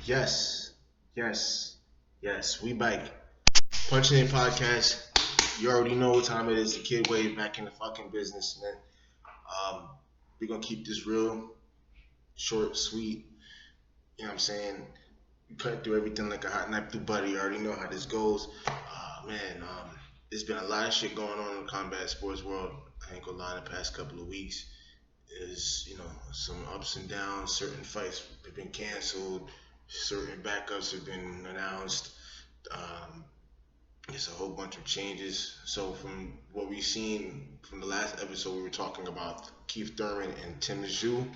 Yes, yes, yes. We back. Punchin podcast. You already know what time it is. The kid wave back in the fucking business, man. Um, we gonna keep this real, short, sweet. You know what I'm saying? We cut through everything like a hot knife through butter. You already know how this goes. Man, there's been a lot of shit going on in the combat sports world. I ain't gonna lie, the past couple of weeks is some ups and downs. Certain fights have been canceled. Certain backups have been announced. Um, there's a whole bunch of changes. So from what we've seen from the last episode, we were talking about Keith Thurman and Tim Tszyu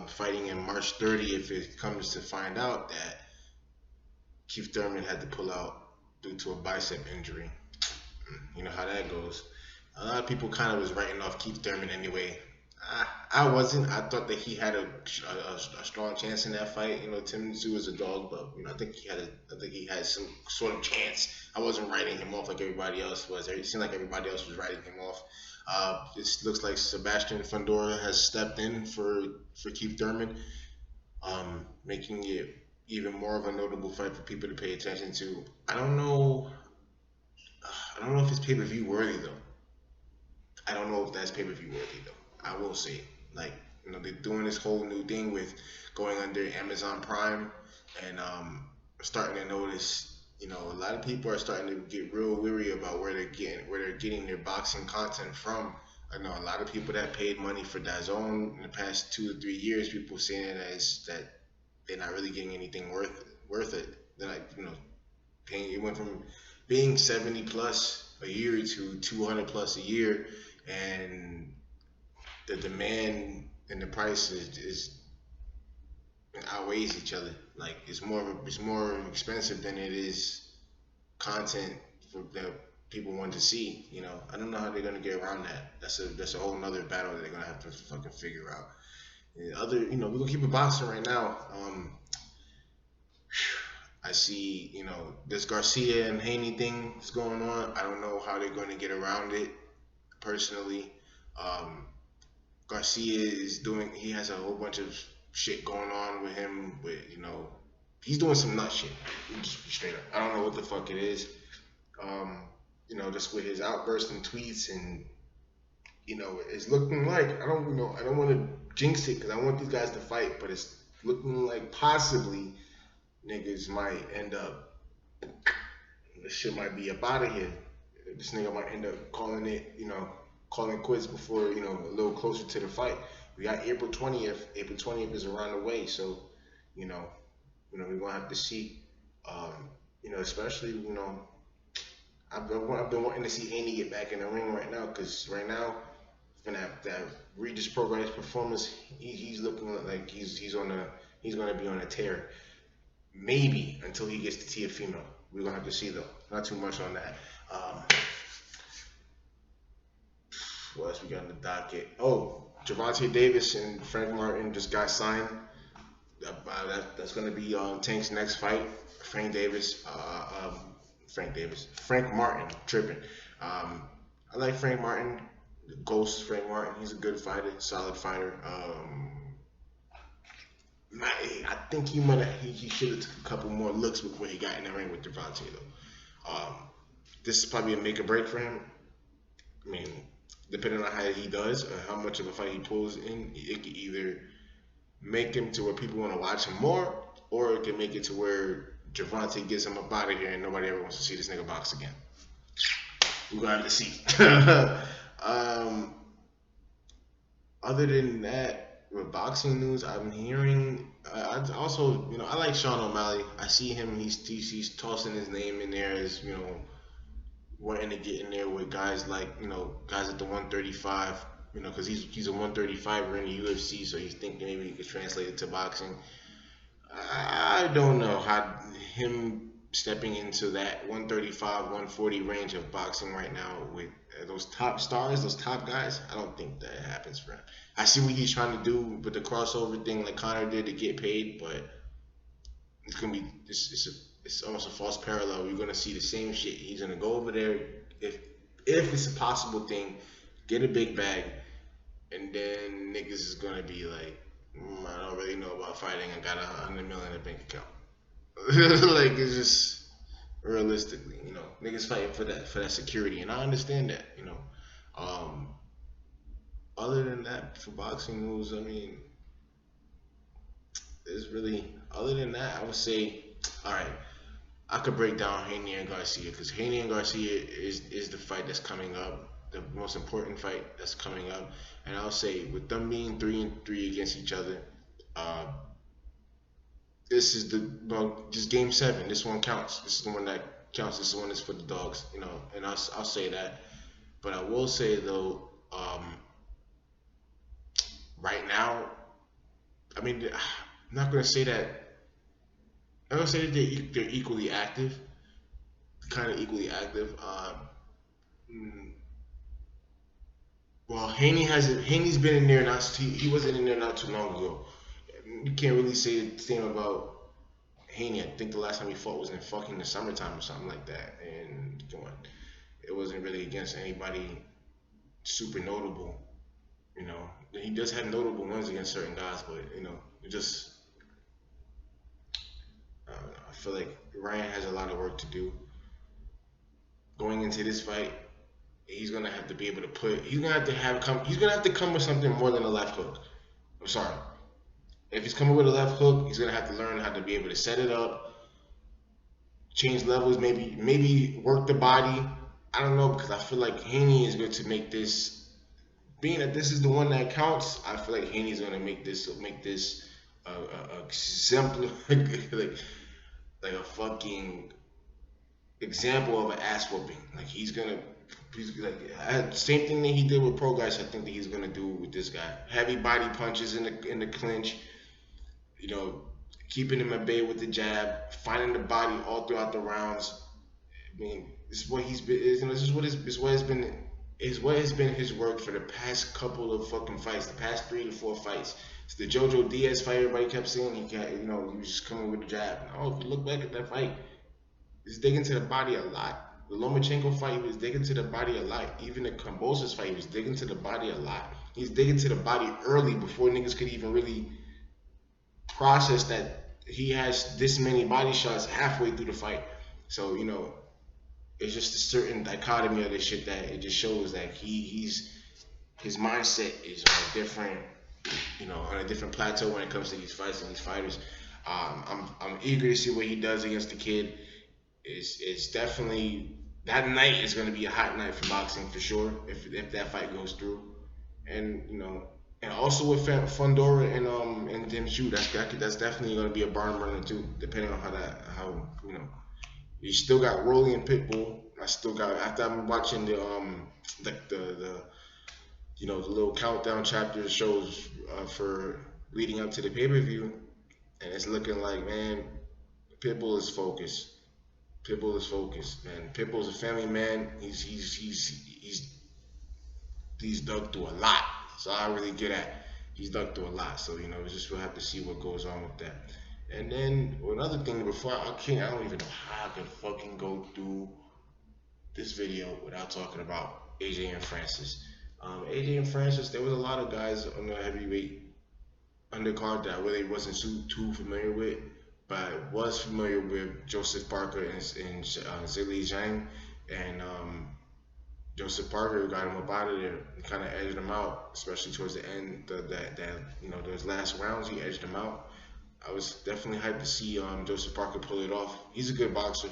fighting in March 30th. It comes to find out that Keith Thurman had to pull out due to a bicep injury. You know how that goes. A lot of people kind of was writing off Keith Thurman anyway. I wasn't. I thought that he had a strong chance in that fight. Tim Tszyu is a dog, but I think he had some sort of chance. I wasn't writing him off like everybody else was. It seemed like everybody else was writing him off. It looks like Sebastian Fundora has stepped in for Keith Thurman, making it even more of a notable fight for people to pay attention to. I don't know if it's pay-per-view worthy though. I don't know if that's pay-per-view worthy though. I will say, they're doing this whole new thing with going under Amazon Prime, and starting to notice, a lot of people are starting to get real weary about where they're getting their boxing content from. I know a lot of people that paid money for DAZN in the past 2 or 3 years. People saying that they're not really getting anything worth it. They're paying. It went from being 70 plus a year to 200 plus a year, and the demand and the price is outweighs each other. Like it's more expensive than it is content for that people want to see. I don't know how they're gonna get around that. That's a whole nother battle that they're gonna have to fucking figure out. We're gonna keep it boxing right now. I see, this Garcia and Haney thing is going on. I don't know how they're going to get around it personally. Garcia he has a whole bunch of shit going on with him, he's doing some nut shit, just straight up. I don't know what the fuck it is. Just with his outbursts and tweets, and it's looking like, I don't want to jinx it because I want these guys to fight, but it's looking like possibly niggas might end up, this shit might be up out of here. This nigga might end up calling quits before, a little closer to the fight. We got April 20th. April 20th is around the way, so, we're gonna have to see. Especially, I've been wanting to see Haney get back in the ring right now, because right now, in that Regis Progress performance, he's looking like he's gonna be on a tear. Maybe until he gets to Tiafimo. We're gonna have to see though. Not too much on that. What else we got on the docket? Oh, Gervonta Davis and Frank Martin just got signed. That's gonna be Tank's next fight. Frank Martin, tripping. I like Frank Martin, Ghost Frank Martin. He's a good fighter, solid fighter. I think he should have took a couple more looks before he got in the ring with Gervonta though. This is probably a make or break for him. I mean, depending on how he does or how much of a fight he pulls in, it could either make him to where people want to watch him more, or it can make it to where Gervonta gets him up out of here and nobody ever wants to see this nigga box again. We're gonna have to see. Other than that, with boxing news, I'm hearing. I also, I like Sean O'Malley. I see him. He's tossing his name in there as wanting to get in there with guys like guys at the 135. Because he's a 135er in the UFC, so he's thinking maybe he could translate it to boxing. I don't know how him stepping into that 135, 140 range of boxing right now with those top stars, those top guys. I don't think that happens for him. I see what he's trying to do with the crossover thing, like Conor did, to get paid, but it's gonna be it's almost a false parallel. You're gonna see the same shit. He's gonna go over there if it's a possible thing, get a big bag, and then niggas is gonna be like, I don't really know about fighting. I got $100 million bank account. Like it's just realistically, niggas fighting for that security, and I understand that, Um, other than that, for boxing news, I mean, there's really other than that, I would say, all right, I could break down Haney and Garcia because Haney and Garcia is the fight that's coming up, the most important fight that's coming up, and I'll say with them being 3-3 against each other, uh, this is just game 7. This one counts. This is the one that counts. This is the one that's for the dogs, and I'll say that. But I will say though, right now, I mean, I'm not gonna say that. I'm gonna say that they're equally active, kind of equally active. Mm, well, Haney's been in there not. He wasn't in there not too long ago. You can't really say the same about Haney. I think the last time he fought was in fucking the summertime or something like that, and it wasn't really against anybody super notable. He does have notable wins against certain guys, but it just I don't know. I feel like Ryan has a lot of work to do going into this fight. He's gonna have to be able to put. He's gonna have to He's gonna have to come with something more than a left hook. I'm sorry. If he's coming with a left hook, he's gonna have to learn how to be able to set it up, change levels, maybe work the body. I don't know because I feel like Haney is going to make this. Being that this is the one that counts, I feel like Haney's gonna make this a example, like a fucking example of an ass whooping. Like he's like same thing that he did with Pro Guys. I think that he's gonna do with this guy. Heavy body punches in the clinch. Keeping him at bay with the jab, finding the body all throughout the rounds. I mean, this is what he's been. This is what has been his work for the past couple of fucking fights, the past 3 to 4 fights. It's the Jojo Diaz fight. Everybody kept saying he was just coming with the jab. No, if you look back at that fight, he's digging to the body a lot. The Lomachenko fight, he was digging to the body a lot. Even the Kambosos fight, he was digging to the body a lot. He's digging to the body early before niggas could even really process that he has this many body shots halfway through the fight. So, it's just a certain dichotomy of this shit that it just shows that his mindset is on a different plateau when it comes to these fights and these fighters. I'm eager to see what he does against the kid. It's definitely that night is going to be a hot night for boxing for sure if that fight goes through, and and also with Fundora and Tim Shu, that's definitely going to be a barn burner too, depending on how you still got Rolly and Pitbull. I still got after I'm watching the little countdown chapter shows for leading up to the pay-per-view, and it's looking like, man, Pitbull is focused. Pitbull is focused, man. Pitbull's a family man. He's dug through a lot. So I really get at he's dug through a lot. So we'll have to see what goes on with that. And then another thing before I don't even know how I could fucking go through this video without talking about AJ and Francis. AJ and Francis, there was a lot of guys on the heavyweight undercard that I really wasn't too familiar with, but I was familiar with Joseph Parker and Zhilei Zhang, and Joseph Parker got him up out of there and kind of edged him out, especially towards the end. Those last rounds, he edged him out. I was definitely hyped to see Joseph Parker pull it off. He's a good boxer.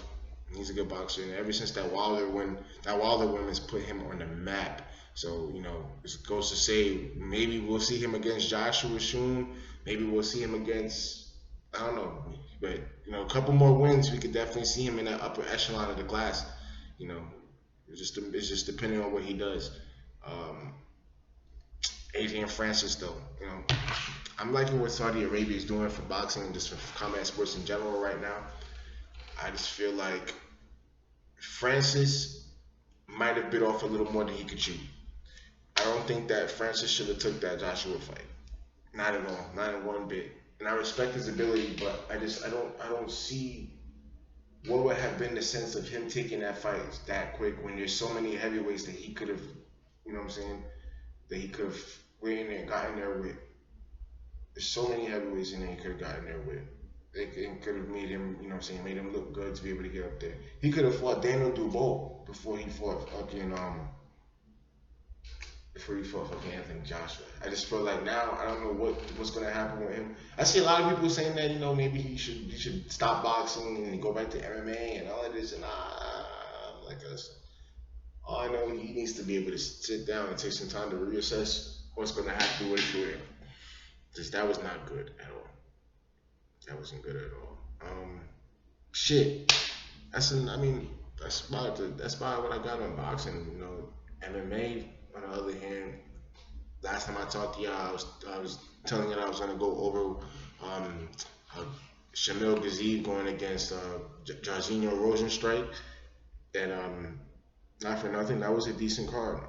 And ever since that Wilder win has put him on the map. So, it goes to say maybe we'll see him against Joshua soon. Maybe we'll see him against, I don't know. But, a couple more wins, we could definitely see him in that upper echelon of the class. It's just depending on what he does. AJ and Francis, though, I'm liking what Saudi Arabia is doing for boxing and just for combat sports in general right now. I just feel like Francis might have bit off a little more than he could chew. I don't think that Francis should have took that Joshua fight. Not at all. Not in one bit. And I respect his ability, but I don't see what would have been the sense of him taking that fight that quick when there's so many heavyweights that he could have, that he could have went in there and gotten there with. There's so many heavyweights in there he could have gotten there with. It could have made him, you know what I'm saying, made him look good to be able to get up there. He could have fought Daniel Dubois before he fought fucking Anthony Joshua. I just feel like now I don't know what's gonna happen with him. I see a lot of people saying that, you know, maybe he should stop boxing and go back to MMA and all of this, and I'm like this. All I know, he needs to be able to sit down and take some time to reassess what's gonna happen with him. Because that was not good at all. That wasn't good at all. Shit. That's about what I got on boxing. You know, MMA. On the other hand, last time I talked to y'all, I was telling you that I was gonna go over Shamil Gazib going against Jairzinho Rosenstrike, and not for nothing, that was a decent card.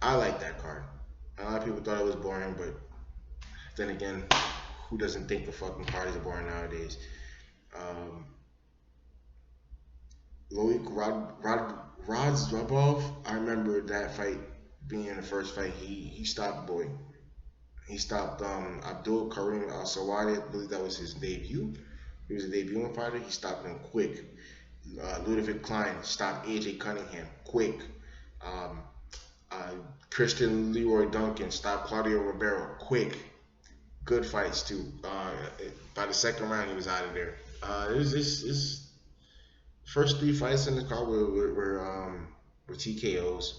I like that card. A lot of people thought it was boring, but then again, who doesn't think the fucking parties are boring nowadays? Loic Radzhabov, I remember that fight being the first fight. He stopped Boy. He stopped Abdul Karim Al Sawadi. I believe that was his debut. He was a debuting fighter. He stopped him quick. Ludovic Klein stopped AJ Cunningham quick. Christian Leroy Duncan stopped Claudio Ribeiro quick. Good fights too. By the second round, he was out of there. This first three fights in the card were TKOs,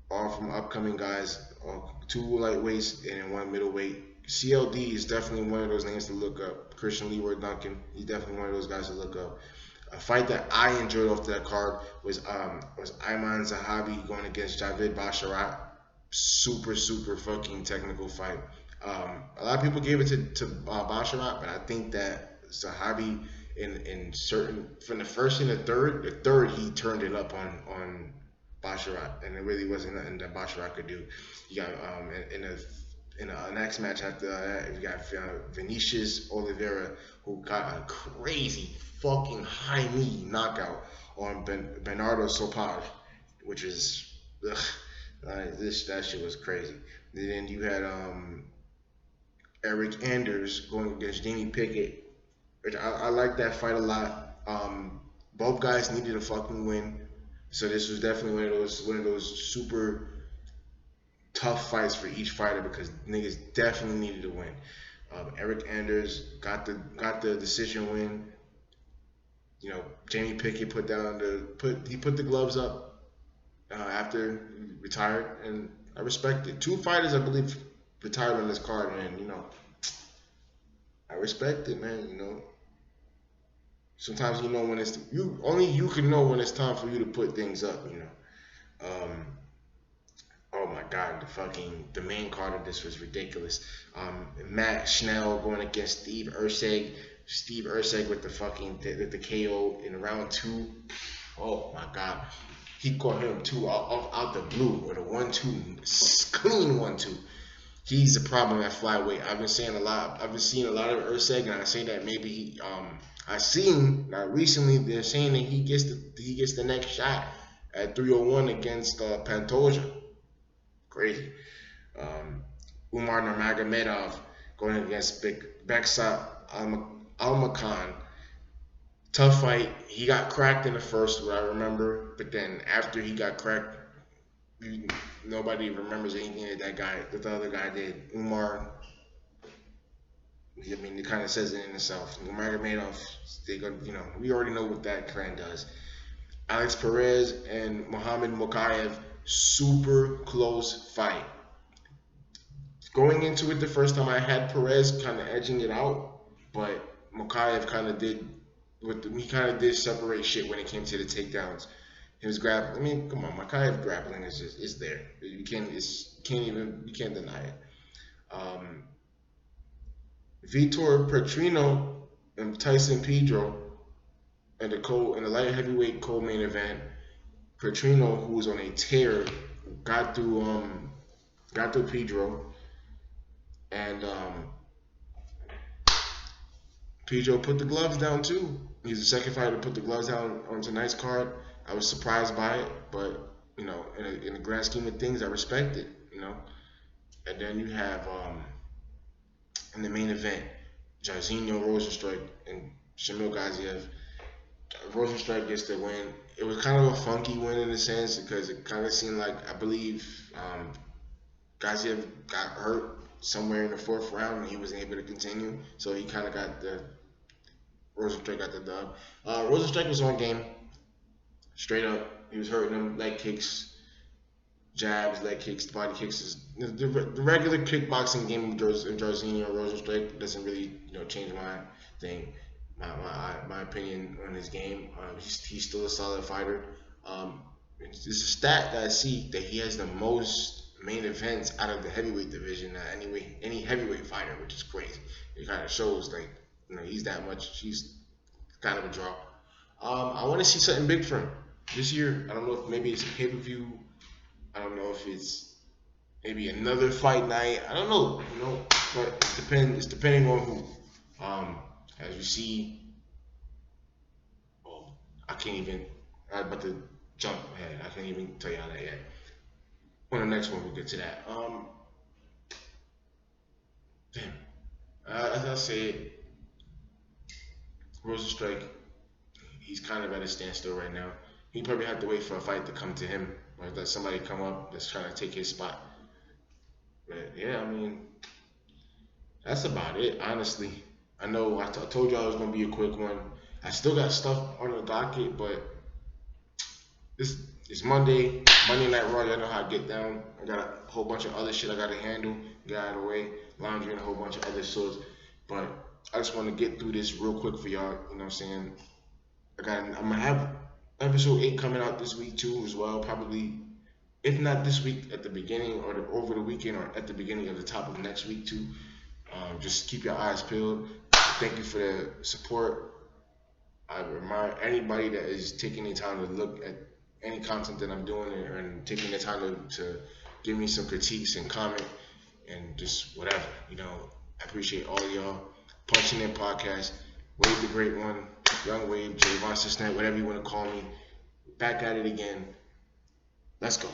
all from upcoming guys. Two lightweights and one middleweight. CLD is definitely one of those names to look up. Christian Leroy Duncan, he's definitely one of those guys to look up. A fight that I enjoyed off that card was Ayman Zahabi going against Javid Basharat. Super fucking technical fight. A lot of people gave it to Basharat, but I think that Zahabi in certain, from the first and the third he turned it up on Basharat, and it really wasn't nothing that Basharat could do. You got in the next match after that, you got Vinicius Oliveira, who got a crazy fucking high knee knockout on Bernardo Sopaj, which is that shit was crazy. And then you had Eric Anders going against Jamie Pickett, which I like that fight a lot. Both guys needed a fucking win, so this was definitely one of those super tough fights for each fighter because niggas definitely needed a win. Eric Anders got the decision win. You know, Jamie Pickett put the gloves up after he retired, and I respect it. Two fighters, I believe, retired on this card, and you know, I respect it, man. You know, sometimes you know when only you can know when it's time for you to put things up. You know, oh my God, the main card of this was ridiculous. Matt Schnell going against Steve Erceg. Steve Erceg with the KO in round 2. Oh my God, he caught him out the blue with a 1-2, clean 1-2. He's a problem at flyweight. I've been seeing a lot of Erceg, and I say that maybe recently they're saying that he gets the next shot at 301 against Pantoja. Crazy. Umar Nurmagomedov going against Beksa Almakhan. Tough fight. He got cracked in the first, what I remember, but then after he got cracked, nobody remembers anything that the other guy did. Umar, I mean, it kind of says it in itself. Nurmagomedov, we already know what that clan does. Alex Perez and Muhammad Mokaev, super close fight. Going into it the first time, I had Perez kind of edging it out, but Mokaev kind of did separate shit when it came to the takedowns. He was grappling. I mean, come on, Mokaev grappling is there. You can't deny it. Vitor Petrino and Tyson Pedro in the light heavyweight co-main event. Petrino, who was on a tear, got through Pedro, and Pedro put the gloves down too. He's the second fighter to put the gloves down on tonight's card. I was surprised by it, but you know, in the grand scheme of things, I respect it. You know, And then you have in the main event, Jairzinho Rosenstruck and Shamil Gaziev. Rosenstruck gets the win. It was kind of a funky win in a sense because it kind of seemed like I believe Garcia got hurt somewhere in the fourth round and he wasn't able to continue, so he kind of got the Rosenstruck got the dub. Rosenstruck was on game, straight up. He was hurting him, leg kicks, jabs, leg kicks, body kicks. The regular kickboxing game of Jairzinho Rosenstruck doesn't really change my thing. My opinion on his game. He's still a solid fighter. It's a stat that I see that he has the most main events out of the heavyweight division any heavyweight fighter, which is crazy. It kind of shows like he's that much. He's kind of a draw. I want to see something big from him this year. I don't know if maybe it's a pay-per-view. I don't know if it's maybe another fight night. I don't know, but it's depending on who. As you see, I can't even. I'm about to jump ahead. I can't even tell y'all that yet. On the next one, we'll get to that. Damn. As I said, Rosenstruck, he's kind of at a standstill right now. He probably had to wait for a fight to come to him, or let somebody come up that's trying to take his spot. But yeah, I mean, that's about it, honestly. I know I told y'all it was gonna be a quick one. I still got stuff on the docket, but it's Monday Night Raw. Y'all know how I get down. I got a whole bunch of other shit I gotta handle, get out of the way, laundry and a whole bunch of other sorts. But I just want to get through this real quick for y'all. You know what I'm saying? I'm gonna have episode 8 coming out this week too, as well. Probably, if not this week, at the beginning or over the weekend, or at the beginning of the top of next week too. Just keep your eyes peeled. Thank you for the support. I remind anybody that is taking the time to look at any content that I'm doing and taking the time to give me some critiques and comment and just whatever. I appreciate all of y'all. Punchin podcast, Wade the Great One, Young Wade, Javon Cisnet, whatever you want to call me. Back at it again. Let's go.